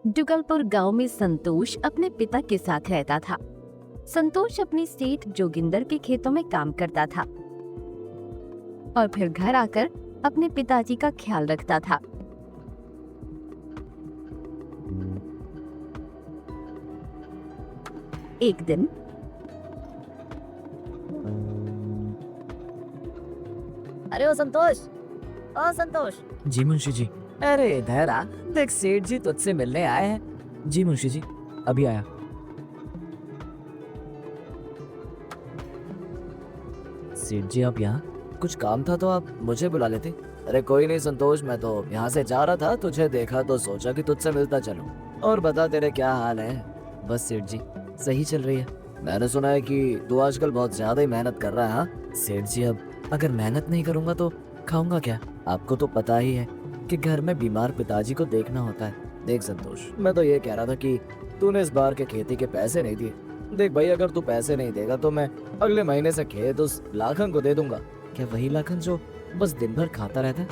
जुगलपुर गांव में संतोष अपने पिता के साथ रहता था। संतोष अपने सेठ जोगिंदर के खेतों में काम करता था और फिर घर आकर अपने पिताजी का ख्याल रखता था। एक दिन अरे ओ संतोष। जी मुंशी जी। अरे इधर आ, देख सेठ जी तुझसे मिलने आए हैं। जी मुंशी जी, अभी आया। सेठ जी आप यहाँ? कुछ काम था तो आप मुझे बुला लेते। अरे कोई नहीं संतोष, मैं तो यहाँ से जा रहा था, तुझे देखा तो सोचा कि तुझसे मिलता चलूं। और बता तेरे क्या हाल है? बस सेठ जी सही चल रही है। मैंने सुना है कि तू आजकल बहुत ज्यादा ही मेहनत कर रहा है। हाँ सेठ जी, अब अगर मेहनत नहीं करूंगा तो खाऊंगा क्या? आपको तो पता ही है कि घर में बीमार पिताजी को देखना होता है। देख संतोष, मैं तो ये कह रहा था कि तूने इस बार के खेती के पैसे नहीं दिए। देख भाई, अगर तू पैसे नहीं देगा तो मैं अगले महीने से खेत उस लाखन को दे दूंगा। क्या वही लाखन जो बस दिन भर खाता रहता है?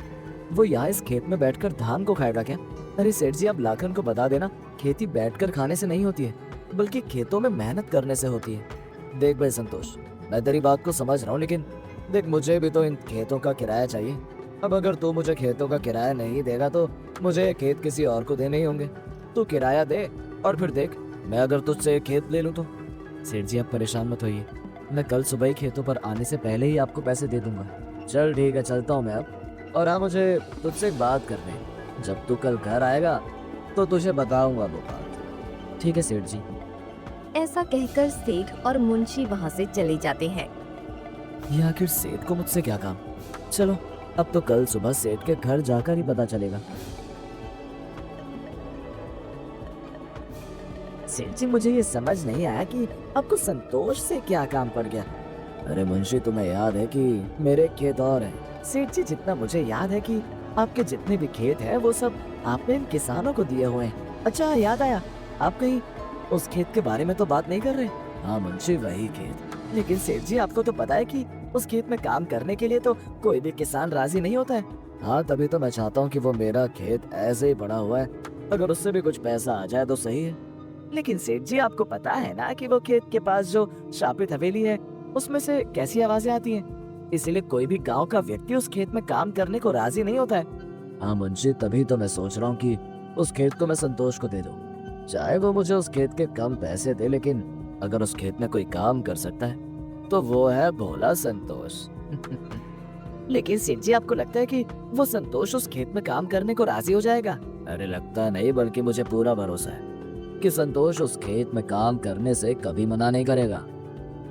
वो यहाँ इस खेत में बैठकर धान को खाएगा क्या? अरे सेठ जी, आप लाखन को बता देना, खेती बैठकर खाने से नहीं होती है, बल्कि खेतों में मेहनत करने से होती है। देख भाई संतोष, मैं तेरी बात को समझ रहा हूँ, लेकिन देख मुझे भी तो इन खेतों का किराया चाहिए। अब अगर तू मुझे खेतों का किराया नहीं देगा तो मुझे ये खेत किसी और को देने ही होंगे। तू किराया दे और फिर देख मैं अगर तुझसे खेत ले लूँ तो। सेठ जी आप परेशान मत होइए, मैं कल सुबह ही खेतों पर आने से पहले ही आपको पैसे दे दूंगा। चल ठीक है, चलता हूँ मैं अब। और हाँ, मुझे तुझसे एक बात करनी है। जब तू कल घर आएगा तो तुझे बताऊंगा वो बात। ठीक है सेठ जी। ऐसा कहकर सेठ और मुंशी वहां से चले जाते हैं। ये आखिर सेठ को मुझसे क्या काम? चलो अब तो कल सुबह सेठ के घर जाकर ही पता चलेगा। सेठ जी, मुझे ये समझ नहीं आया कि आपको संतोष से क्या काम पड़ गया। अरे मुंशी, तुम्हें याद है कि मेरे खेत और हैं। सेठ जी, जितना मुझे याद है कि आपके जितने भी खेत हैं वो सब आपने इन किसानों को दिए हुए हैं। अच्छा याद आया, आप कहीं उस खेत के बारे में तो बात नहीं कर रहे? हाँ मुंशी, वही खेत। लेकिन सेठ जी, आपको तो पता है कि उस खेत में काम करने के लिए तो कोई भी किसान राजी नहीं होता है। हाँ तभी तो मैं चाहता हूँ कि वो मेरा खेत ऐसे ही पड़ा हुआ है, अगर उससे भी कुछ पैसा आ जाए तो सही है। लेकिन सेठ जी, आपको पता है ना कि वो खेत के पास जो शापित हवेली है उसमें से कैसी आवाजें आती हैं, इसीलिए कोई भी गांव का व्यक्ति उस खेत में काम करने को राजी नहीं होता है। हाँ मुंशी, तभी तो मैं सोच रहा हूँ कि उस खेत को मैं संतोष को दे दूं, चाहे वो मुझे उस खेत के कम पैसे दे, लेकिन अगर उस खेत में कोई काम कर सकता है तो वो है भोला संतोष। लेकिन सेठ जी, आपको लगता है कि वो संतोष उस खेत में काम करने को राजी हो जाएगा? अरे लगता नहीं, बल्कि मुझे पूरा भरोसा है कि संतोष उस खेत में काम करने से कभी मना नहीं करेगा।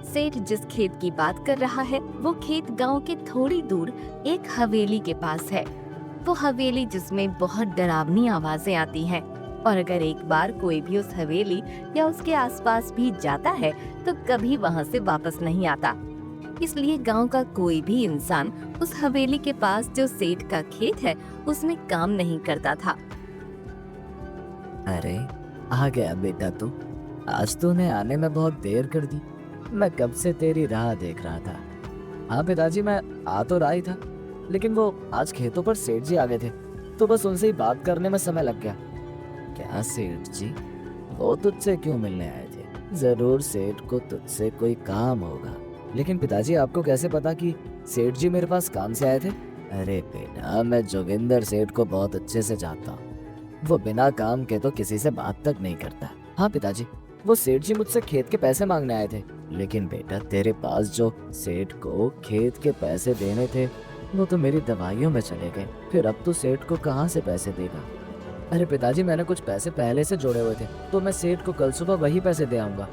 सेठ जिस खेत की बात कर रहा है वो खेत गांव के थोड़ी दूर एक हवेली के पास है। वो हवेली जिसमें बहुत डरावनी आवाजें आती हैं, और अगर एक बार कोई भी उस हवेली या उसके आसपास भी जाता है तो कभी वहां से वापस नहीं आता। इसलिए गांव का कोई भी इंसान उस हवेली के पास जो सेठ का खेत है उसमें काम नहीं करता था। अरे आ गया बेटा तू, आज तूने आने में बहुत देर कर दी। मैं कब से तेरी राह देख रहा था। हाँ पिताजी, मैं आ तो रहा ही था, लेकिन वो आज खेतों पर सेठ जी आ गए थे तो बस उनसे ही बात करने में समय लग गया। क्या सेठ जी वो तुझसे क्यों मिलने आए थे? जरूर सेठ को तुझसे कोई काम होगा। लेकिन पिताजी, आपको कैसे पता कि सेठ जी मेरे पास काम से आए थे? अरे बेटा, मैं जोगिंदर सेठ को बहुत अच्छे से जानता हूँ, वो बिना काम के तो किसी से बात तक नहीं करता। हाँ पिताजी, वो सेठ जी मुझसे खेत के पैसे मांगने आए थे। लेकिन बेटा, तेरे पास जो सेठ को खेत के पैसे देने थे वो तो मेरी दवाइयों में चले गए, फिर अब तो सेठ को कहाँ से पैसे देगा? अरे पिताजी, मैंने कुछ पैसे पहले से जोड़े हुए थे तो मैं सेठ को कल सुबह वही पैसे दे आऊंगा।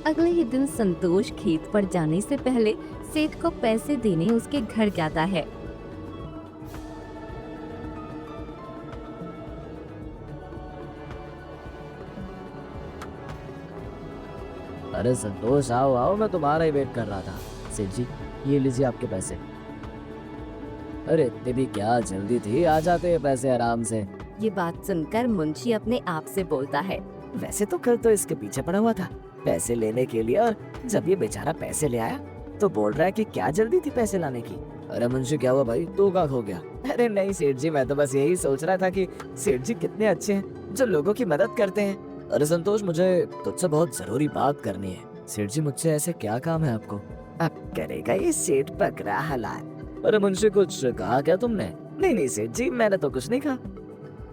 अगले ही दिन संतोष खेत पर जाने से पहले सेठ को पैसे देने उसके घर जाता है। अरे संतोष, आओ आओ, मैं तुम्हारा ही वेट कर रहा था। सेठ जी, ये लीजिए आपके पैसे। अरे इतनी भी क्या जल्दी थी, आ जाते हैं पैसे आराम से। ये बात सुनकर मुंशी अपने आप से बोलता है, वैसे तो कल तो इसके पीछे पड़ा हुआ था पैसे लेने के लिए, और जब ये बेचारा पैसे ले आया तो बोल रहा है कि क्या जल्दी थी पैसे लाने की। अरे मुंशी क्या हुआ भाई, तू कहाँ खो गया? अरे नहीं सेठ जी, मैं तो बस यही सोच रहा था कि सेठ जी कितने अच्छे हैं जो लोगों की मदद करते हैं। अरे संतोष, मुझे तुझसे बहुत जरूरी बात करनी है। सेठ जी मुझसे ऐसे क्या काम है आपको? अब करेगा ये सेठ बकरा हलाल। अरे मुंशी कुछ कहा क्या तुमने? नहीं नहीं सेठ जी, मैंने तो कुछ नहीं कहा।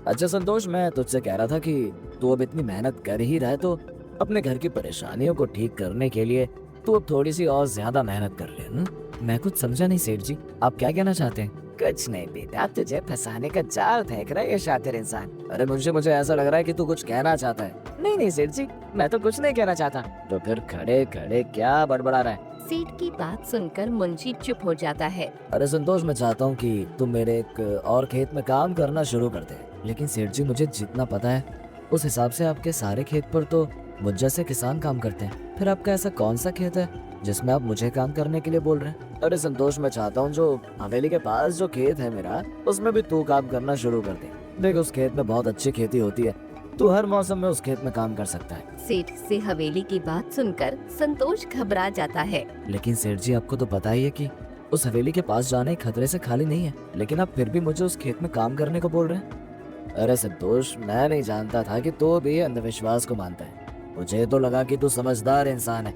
अच्छा संतोष, मैं तुझसे कह रहा था कि तू अब इतनी मेहनत कर ही रहा है तो अपने घर की परेशानियों को ठीक करने के लिए तू अब थोड़ी सी और ज्यादा मेहनत कर ले न? मैं कुछ समझा नहीं सेठ जी, आप क्या कहना चाहते हैं? कुछ नहीं बेटा, तुझे फंसाने का जाल फेंक रहा है ये शातिर इंसान। अरे मुझे ऐसा लग रहा है कि तू कुछ कहना चाहता है। नहीं नहीं सेठ जी, मैं तो कुछ नहीं कहना चाहता। तो फिर खड़े खड़े क्या बड़बड़ा रहा है? सेठ की बात सुनकर मुंशी चुप हो जाता है। अरे संतोष, मैं चाहता हूँ कि तुम मेरे एक और खेत में काम करना शुरू कर दे। लेकिन सेठ जी, मुझे जितना पता है उस हिसाब से आपके सारे खेत पर तो मुझ जैसे किसान काम करते हैं। फिर आपका ऐसा कौन सा खेत है जिसमें आप मुझे काम करने के लिए बोल रहे हैं? अरे संतोष, मैं चाहता हूँ जो हवेली के पास जो खेत है मेरा, उसमें भी तू काम करना शुरू कर दे। देख, उस खेत में बहुत अच्छी खेती होती है, तू हर मौसम में उस खेत में काम कर सकता है। सेठ से हवेली की बात सुनकर संतोष घबरा जाता है। लेकिन सेठ जी, आपको तो पता ही है कि उस हवेली के पास जाना खतरे से खाली नहीं है, लेकिन आप फिर भी मुझे उस खेत में काम करने को बोल रहे हैं। अरे संतोष, मैं नहीं जानता था कि तू भी अंधविश्वास को मानता है। मुझे तो लगा कि तू समझदार इंसान है,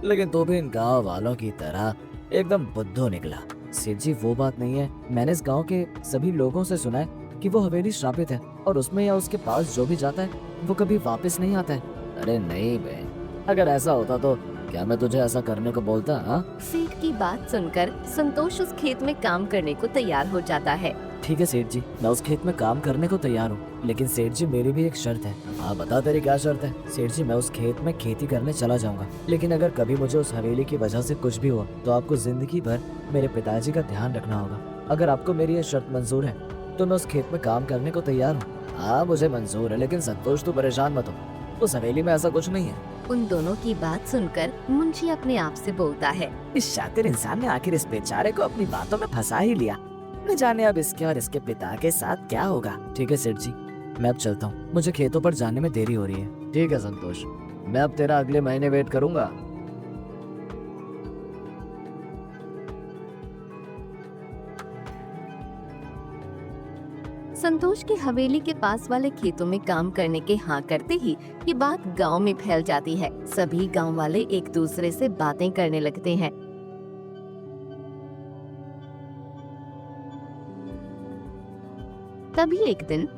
लेकिन तू भी इन गांव वालों की तरह एकदम बुद्धू निकला। सेठ जी, वो बात नहीं है। मैंने इस गांव के सभी लोगों से सुना है कि वो हवेली श्रापित है और उसमें या उसके पास जो भी जाता है वो कभी वापस नहीं आता है। अरे नहीं बे, अगर ऐसा होता तो क्या मैं तुझे ऐसा करने को बोलता? हाँ, सेठ की बात सुनकर संतोष उस खेत में काम करने को तैयार हो जाता है। ठीक है सेठ जी, मैं उस खेत में काम करने को तैयार हूँ, लेकिन सेठ जी मेरी भी एक शर्त है। हाँ बता, तेरी क्या शर्त है? सेठ जी, मैं उस खेत में खेती करने चला जाऊंगा, लेकिन अगर कभी मुझे उस हवेली की वजह से कुछ भी हुआ तो आपको जिंदगी भर मेरे पिताजी का ध्यान रखना होगा। अगर आपको मेरी ये शर्त मंजूर है तो मैं उस खेत में काम करने को तैयार हूँ। हाँ मुझे मंजूर है, लेकिन संतोष तू परेशान मत हो, उस हवेली में ऐसा कुछ नहीं है। उन दोनों की बात सुनकर मुंशी अपने आप से बोलता है, इस शातिर इंसान ने आखिर इस बेचारे को अपनी बातों में फंसा ही लिया। न जाने अब इसके और इसके पिता के साथ क्या होगा। ठीक है सेठ जी, मैं अब चलता हूँ, मुझे खेतों पर जाने में देरी हो रही है। ठीक है संतोष, मैं अब तेरा अगले महीने वेट करूंगा। संतोष की हवेली के पास वाले खेतों में काम करने के हाँ करते ही ये बात गांव में फैल जाती है। सभी गांव वाले एक दूसरे से बातें करने लगते हैं। तभी एक दिन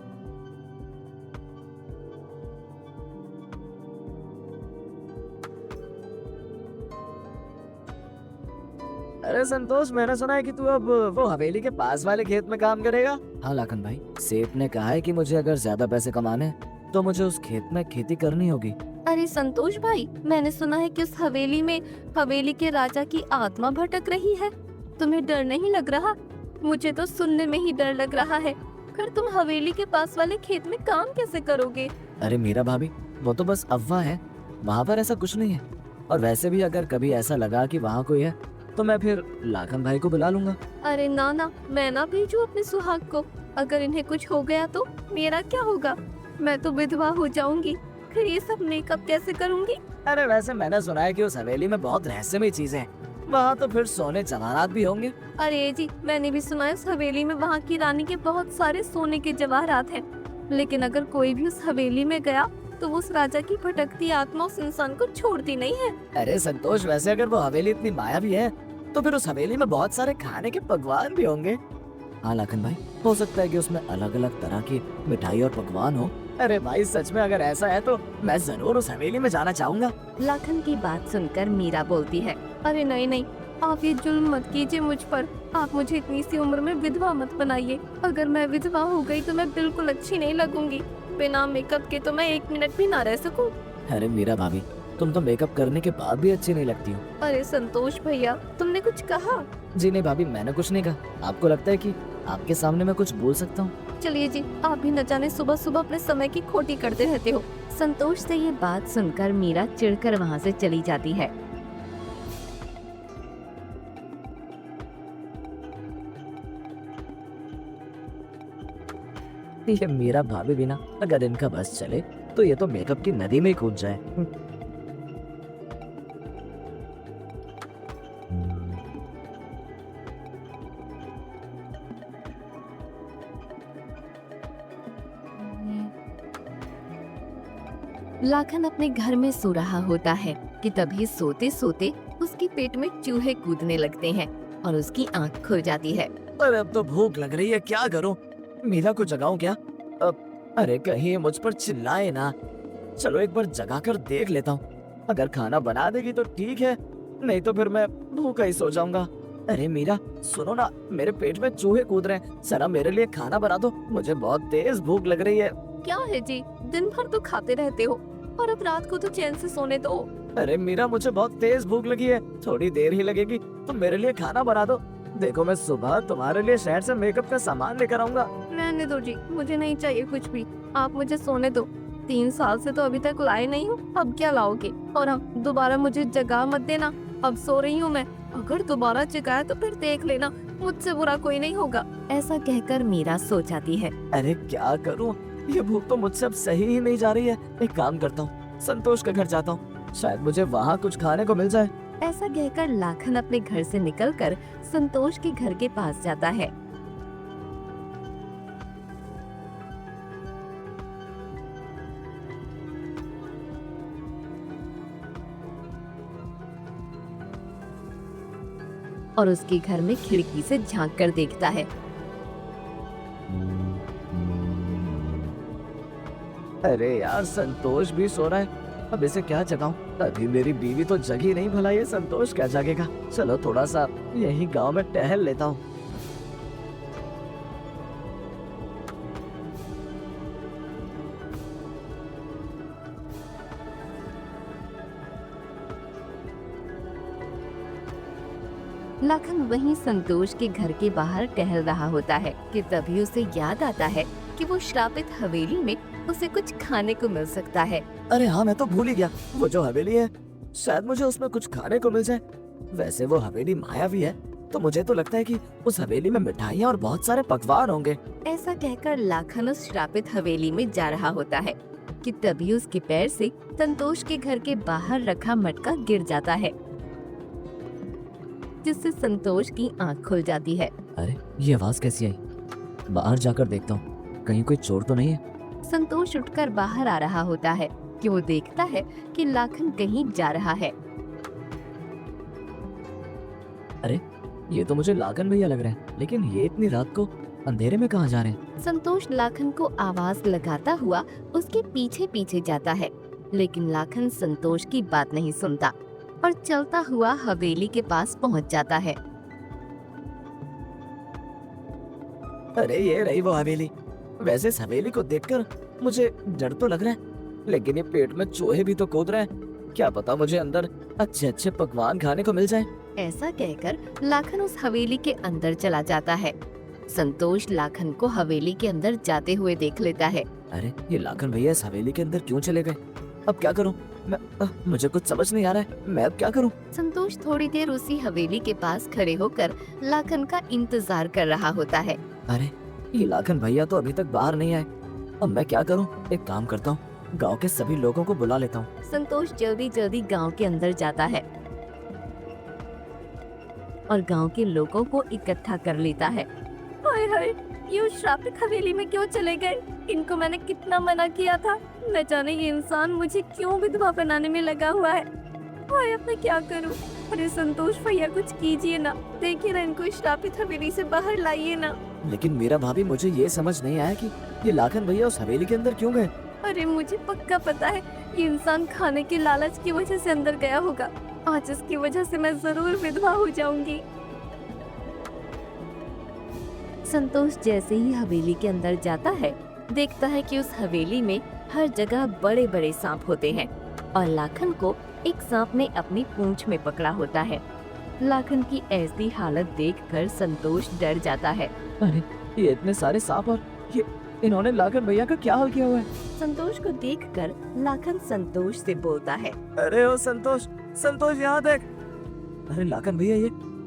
अरे संतोष, मैंने सुना है कि तू अब वो हवेली के पास वाले खेत में काम करेगा। हाँ लाखन भाई, सेठ ने कहा है कि मुझे अगर ज्यादा पैसे कमाने हैं तो मुझे उस खेत में खेती करनी होगी। अरे संतोष भाई, मैंने सुना है कि उस हवेली में हवेली के राजा की आत्मा भटक रही है। तुम्हें डर नहीं लग रहा? मुझे तो सुनने में ही डर लग रहा है। फिर तुम हवेली के पास वाले खेत में काम कैसे करोगे? अरे मीरा भाभी, वो तो बस अफवाह है, वहाँ पर ऐसा कुछ नहीं है। और वैसे भी अगर कभी ऐसा लगा कि वहाँ कोई है तो मैं फिर लाखन भाई को बुला लूंगा। अरे ना, मैं ना भेजू अपने सुहाग को। अगर इन्हें कुछ हो गया तो मेरा क्या होगा? मैं तो विधवा हो जाऊंगी। फिर ये सब मेकअप कैसे करूंगी? अरे वैसे मैंने सुना है कि उस हवेली में बहुत रहस्यमय चीजें हैं, वहाँ तो फिर सोने जवाहरात भी होंगे। अरे जी, मैंने भी सुना है उस हवेली में वहाँ की रानी के बहुत सारे सोने के जवाहरात हैं। लेकिन अगर कोई भी उस हवेली में गया तो उस राजा की भटकती आत्मा उस इंसान को छोड़ती नहीं है। अरे संतोष, वैसे अगर वो हवेली इतनी मायावी है तो फिर उस हवेली में बहुत सारे खाने के पकवान भी होंगे। हाँ लाखन भाई, हो सकता है कि उसमें अलग अलग तरह की मिठाई और पकवान हो। अरे भाई सच में अगर ऐसा है तो मैं जरूर उस हवेली में जाना चाहूंगा। लाखन की बात सुनकर मीरा बोलती है, अरे नहीं, आप ये जुल्म मत कीजिए मुझ पर। आप मुझे इतनी सी उम्र में विधवा मत बनाइए। अगर मैं विधवा हो गई तो मैं बिल्कुल अच्छी नहीं लगूंगी। बिना मेकअप के तो मैं 1 मिनट भी ना रह सकूं। अरे मीरा भाभी, तुम तो मेकअप करने के बाद भी अच्छी नहीं लगती हो। अरे संतोष भैया, तुमने कुछ कहा? जी नहीं भाभी, मैंने कुछ नहीं कहा। आपको लगता है कि आपके सामने मैं कुछ बोल सकता हूँ? चलिए जी, आप भी न जाने सुबह सुबह अपने समय की खोटी करते रहते हो। संतोष से ये बात सुनकर मीरा चिढ़कर वहाँ से चली जाती है। ये मीरा भाभी भी ना, अगर इनका बस चले तो ये तो मेकअप की नदी में ही कूद जाए। लाखन अपने घर में सो रहा होता है कि तभी सोते सोते उसके पेट में चूहे कूदने लगते हैं और उसकी आंख खुल जाती है। अरे अब तो भूख लग रही है, क्या करूं? मीरा को जगाऊं क्या? अरे कहीं ये मुझ पर चिल्लाए ना। चलो एक बार जगा कर देख लेता हूँ। अगर खाना बना देगी तो ठीक है, नहीं तो फिर मैं भूखा ही सो जाऊंगा। अरे मीरा सुनो ना, मेरे पेट में चूहे कूद रहे हैं, जरा मेरे लिए खाना बना दो, मुझे बहुत तेज भूख लग रही है। क्या है जी, दिन भर तो खाते रहते हो और अब रात को तो चैन से सोने दो। अरे मीरा मुझे बहुत तेज भूख लगी है, थोड़ी देर ही लगेगी, तो मेरे लिए खाना बना दो। देखो मैं सुबह तुम्हारे लिए शहर से मेकअप का सामान लेकर आऊंगा। रहने दो जी, मुझे नहीं चाहिए कुछ भी, आप मुझे सोने दो। 3 साल से तो अभी तक लाए नहीं हो, अब क्या लाओगे? और हाँ, दोबारा मुझे जगा मत देना, अब सो रही हूँ मैं। अगर दोबारा जगाया तो फिर देख लेना, मुझसे बुरा कोई नहीं होगा। ऐसा कहकर मीरा सो जाती है। अरे क्या करूं, ये भूख तो मुझसे अब सही ही नहीं जा रही है। एक काम करता हूँ, संतोष के घर जाता हूँ, शायद मुझे वहाँ कुछ खाने को मिल जाए। ऐसा कहकर लाखन अपने घर से निकलकर संतोष के घर के पास जाता है। और उसके घर में खिड़की से झांक कर देखता है। अरे यार संतोष भी सो रहा है, अब इसे क्या जगाऊं? अभी मेरी बीवी तो जगी नहीं, भला ये संतोष क्या जागेगा? चलो थोड़ा सा यही गांव में टहल लेता हूँ। लाखन वहीं संतोष के घर के बाहर टहल रहा होता है कि तभी उसे याद आता है कि वो श्रापित हवेली में उसे कुछ खाने को मिल सकता है। अरे हाँ, मैं तो भूल ही गया, वो जो हवेली है शायद मुझे उसमें कुछ खाने को मिल जाए। वैसे वो हवेली मायावी है, तो मुझे तो लगता है कि उस हवेली में मिठाइयाँ और बहुत सारे पकवान होंगे। ऐसा कहकर लाखन उस श्रापित हवेली में जा रहा होता है कि तभी उसके पैर से संतोष के घर के बाहर रखा मटका गिर जाता है, जिससे संतोष की आंख खुल जाती है। अरे ये आवाज कैसी आई? बाहर जाकर देखता हूँ, कहीं कोई चोर तो नहीं है। संतोष उठकर बाहर आ रहा होता है कि वो देखता है कि लाखन कहीं जा रहा है। अरे ये तो मुझे लाखन भैया लग रहे हैं, लेकिन ये इतनी रात को अंधेरे में कहाँ जा रहे हैं? संतोष लाखन को आवाज लगाता हुआ उसके पीछे पीछे जाता है, लेकिन लाखन संतोष की बात नहीं सुनता और चलता हुआ हवेली के पास पहुंच जाता है। अरे ये रही वो हवेली। वैसे इस हवेली को देखकर मुझे डर तो लग रहा है, लेकिन ये पेट में चूहे भी तो कूद रहे हैं, क्या पता मुझे अंदर अच्छे अच्छे पकवान खाने को मिल जाए। ऐसा कहकर लाखन उस हवेली के अंदर चला जाता है। संतोष लाखन को हवेली के अंदर जाते हुए देख लेता है। अरे ये लाखन भैया इस हवेली के अंदर क्यों चले गए? अब क्या करूं? मुझे कुछ समझ नहीं आ रहा है, मैं अब क्या करूं? संतोष थोड़ी देर उसी हवेली के पास खड़े होकर लाखन का इंतजार कर रहा होता है। अरे ये लाखन भैया तो अभी तक बाहर नहीं आए, अब मैं क्या करूं? एक काम करता हूं, गांव के सभी लोगों को बुला लेता हूं। संतोष जल्दी जल्दी गांव के अंदर जाता है और गांव के लोगों को इकट्ठा कर लेता है। हाय हाय, ये उस श्रापित हवेली में क्यों चले गए? इनको मैंने कितना मना किया था, न जाने ये इंसान मुझे क्यों विधवा बनाने में लगा हुआ है। हाय, अब मैं क्या करूं? अरे संतोष भैया कुछ कीजिए ना, देखिए ना इनको इस श्रापित हवेली से बाहर लाइए ना। लेकिन मेरा भाभी, मुझे ये समझ नहीं आया कि ये लाखन भैया उस हवेली के अंदर क्यों गए? अरे मुझे पक्का पता है, ये इंसान खाने के लालच की वजह से अंदर गया होगा। आज इसकी वजह से मैं जरूर विधवा हो जाऊंगी। संतोष जैसे ही हवेली के अंदर जाता है, देखता है कि उस हवेली में हर जगह बड़े बड़े सांप होते हैं और लाखन को एक सांप ने अपनी पूंछ में पकड़ा होता है। लाखन की ऐसी हालत देखकर संतोष डर जाता है। अरे ये इतने सारे सांप, और ये इन्होंने लाखन भैया का क्या हाल किया हुआ है? संतोष को देखकर लाखन संतोष से बोलता है। अरे ओ संतोष, संतोष यहाँ देख। अरे लाखन भैया,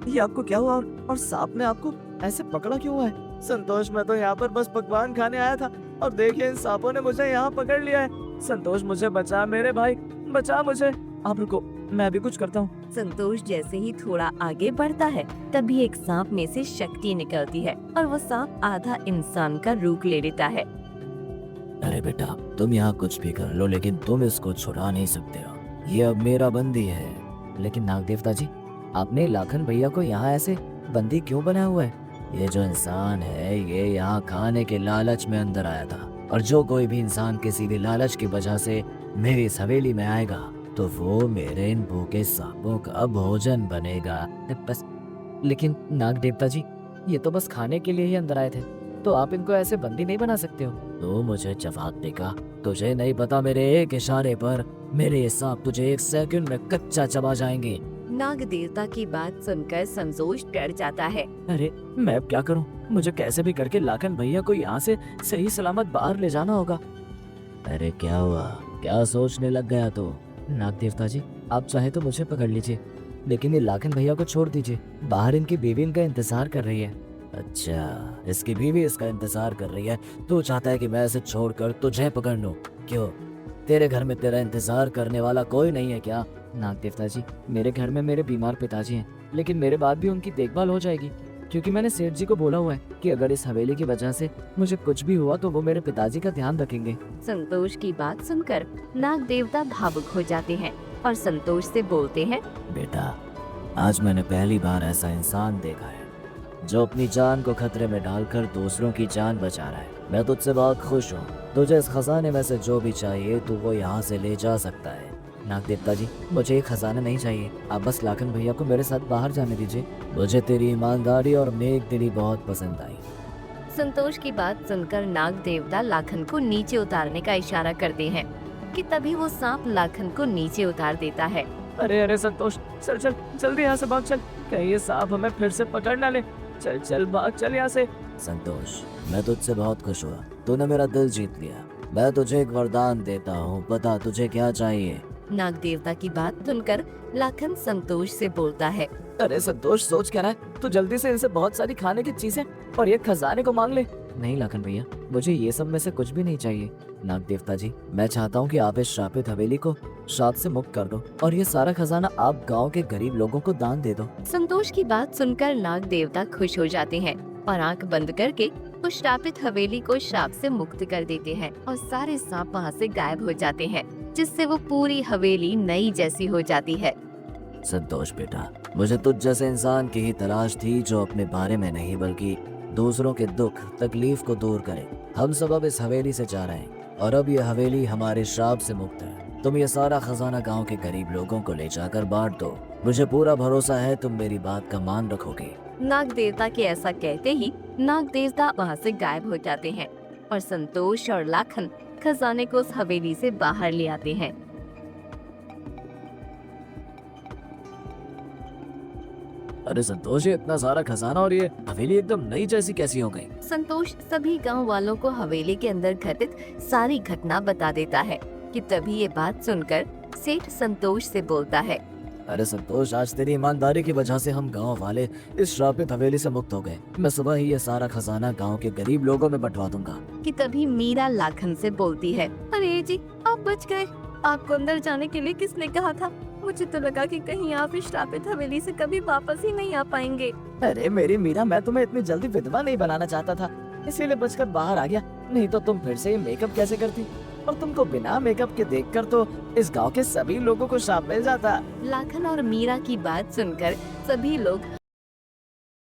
ये आपको क्या हुआ? और सांप ने आपको ऐसे पकड़ा क्यों हुआ है? संतोष, मैं तो यहाँ पर बस पकवान खाने आया था और देखिए इन सांपों ने मुझे यहाँ पकड़ लिया है। संतोष मुझे बचा, मेरे भाई बचा मुझे। आप रुको, मैं भी कुछ करता हूँ। संतोष जैसे ही थोड़ा आगे बढ़ता है, तभी एक सांप में से शक्ति निकलती है और वो सांप आधा इंसान का रूप ले लेता है। अरे बेटा, तुम यहाँ कुछ भी कर लो, लेकिन तुम इसको छुड़ा नहीं सकते हो। ये अब मेरा बंदी है। लेकिन नाग देवता जी, आपने लाखन भैया को यहाँ ऐसे बंदी क्यों बनाया हुआ है? ये जो इंसान है, ये यहाँ खाने के लालच में अंदर आया था, और जो कोई भी इंसान किसी भी लालच की वजह से मेरी इस हवेली में आएगा तो वो मेरे इन भूखे सांपों का भोजन बनेगा। बस, लेकिन नाग देवता जी, ये तो बस खाने के लिए ही अंदर आए थे, तो आप इनको ऐसे बंदी नहीं बना सकते हो। तो मुझे जवाब देगा? तुझे नहीं पता, मेरे एक इशारे पर मेरे ये सांप तुझे 1 सेकंड में कच्चा चबा जाएंगे। नाग देवता की बात सुनकर संतोष डर जाता है। अरे मैं अब क्या करूं? मुझे कैसे भी करके लाखन भैया को यहाँ से सही सलामत बाहर ले जाना होगा। अरे क्या हुआ, क्या सोचने लग गया तो? नाग देवता जी, आप चाहे तो मुझे पकड़ लीजिए, लेकिन ये लाखन भैया को छोड़ दीजिए। बाहर इनकी बीवी इनका इंतजार कर रही है। अच्छा, इसकी बीवी इसका इंतजार कर रही है। तू चाहता है कि मैं इसे छोड़कर तुझे पकड़ लूं? क्यों, तेरे घर में तेरा इंतजार करने वाला कोई नहीं है क्या? नाग देवता जी, मेरे घर में मेरे बीमार पिताजी हैं, लेकिन मेरे बाद भी उनकी देखभाल हो जाएगी, क्योंकि मैंने सेठ जी को बोला हुआ है कि अगर इस हवेली की वजह से मुझे कुछ भी हुआ तो वो मेरे पिताजी का ध्यान रखेंगे। संतोष की बात सुनकर नाग देवता भावुक हो जाते हैं और संतोष से बोलते हैं, बेटा, आज मैंने पहली बार ऐसा इंसान देखा है जो अपनी जान को खतरे में डालकर दूसरों की जान बचा रहा है। मैं तुझसे बहुत खुश हूँ। तुझे इस खजाने में से जो भी चाहिए तू वो यहाँ से ले जा सकता है। नाग देवता जी, मुझे ये खजाना नहीं चाहिए, आप बस लाखन भैया को मेरे साथ बाहर जाने दीजिए। मुझे तेरी ईमानदारी और नेक दिली बहुत पसंद आई। संतोष की बात सुनकर नाग देवता लाखन को नीचे उतारने का इशारा करते हैं कि तभी वो सांप लाखन को नीचे उतार देता है। अरे अरे संतोष, चल चल जल्दी यहाँ से भाग चल, कहीं ये सांप हमें फिर से पकड़ ना ले। चल चल भाग चल यहाँ से। संतोष, मैं तुझसे बहुत खुश हुआ, तूने मेरा दिल जीत लिया। मैं तुझे एक वरदान देता हूँ, बता तुझे क्या चाहिए? नाग देवता की बात सुनकर लाखन संतोष से बोलता है, अरे संतोष, सोच क्या रहा है तू? जल्दी से इनसे बहुत सारी खाने की चीजें और ये खजाने को मांग ले। नहीं लाखन भैया, मुझे ये सब में से कुछ भी नहीं चाहिए। नाग देवता जी, मैं चाहता हूँ कि आप इस श्रापित हवेली को श्राप से मुक्त कर दो और ये सारा खजाना आप गांव के गरीब लोगों को दान दे दो। संतोष की बात सुनकर नाग देवता खुश हो जाते हैं और आंख बंद करके उस श्रापित हवेली को श्राप से मुक्त कर देते हैं और सारे सांप वहाँ से गायब हो जाते हैं, जिससे वो पूरी हवेली नई जैसी हो जाती है। संतोष बेटा, मुझे तुझ जैसे इंसान की ही तलाश थी जो अपने बारे में नहीं बल्कि दूसरों के दुख तकलीफ को दूर करे। हम सब अब इस हवेली से जा रहे हैं और अब ये हवेली हमारे श्राप से मुक्त है। तुम ये सारा खजाना गांव के गरीब लोगों को ले जाकर बांट दो। मुझे पूरा भरोसा है तुम मेरी बात का मान रखोगे। नाग देवता के ऐसा कहते ही नाग देवता वहाँ से गायब हो जाते हैं और संतोष और लाखन खजाने को उस हवेली से बाहर ले आते हैं। अरे संतोष, ये इतना सारा खजाना और ये हवेली एकदम नई जैसी कैसी हो गई? संतोष सभी गांव वालों को हवेली के अंदर घटित सारी घटना बता देता है कि तभी ये बात सुनकर सेठ संतोष से बोलता है, अरे संतोष, आज तेरी ईमानदारी की वजह से हम गांव वाले इस श्रापित हवेली से मुक्त हो गए। मैं सुबह ही ये सारा खजाना गांव के गरीब लोगों में बंटवा दूंगा। कि तभी मीरा लाखन से बोलती है, अरे जी, आप बच गए। आपको अंदर जाने के लिए किसने कहा था? मुझे तो लगा कि कहीं आप इस श्रापित हवेली से कभी वापस ही नहीं आ पाएंगे। अरे मेरी मीरा, मैं तुम्हें इतनी जल्दी विधवा नहीं बनाना चाहता था, इसीलिए बचकर बाहर आ गया, नहीं तो तुम फिर से ये मेकअप कैसे करती? और तुमको बिना मेकअप के देखकर तो इस गांव के सभी लोगों को श्राप मिल जाता। लाखन और मीरा की बात सुनकर सभी लोग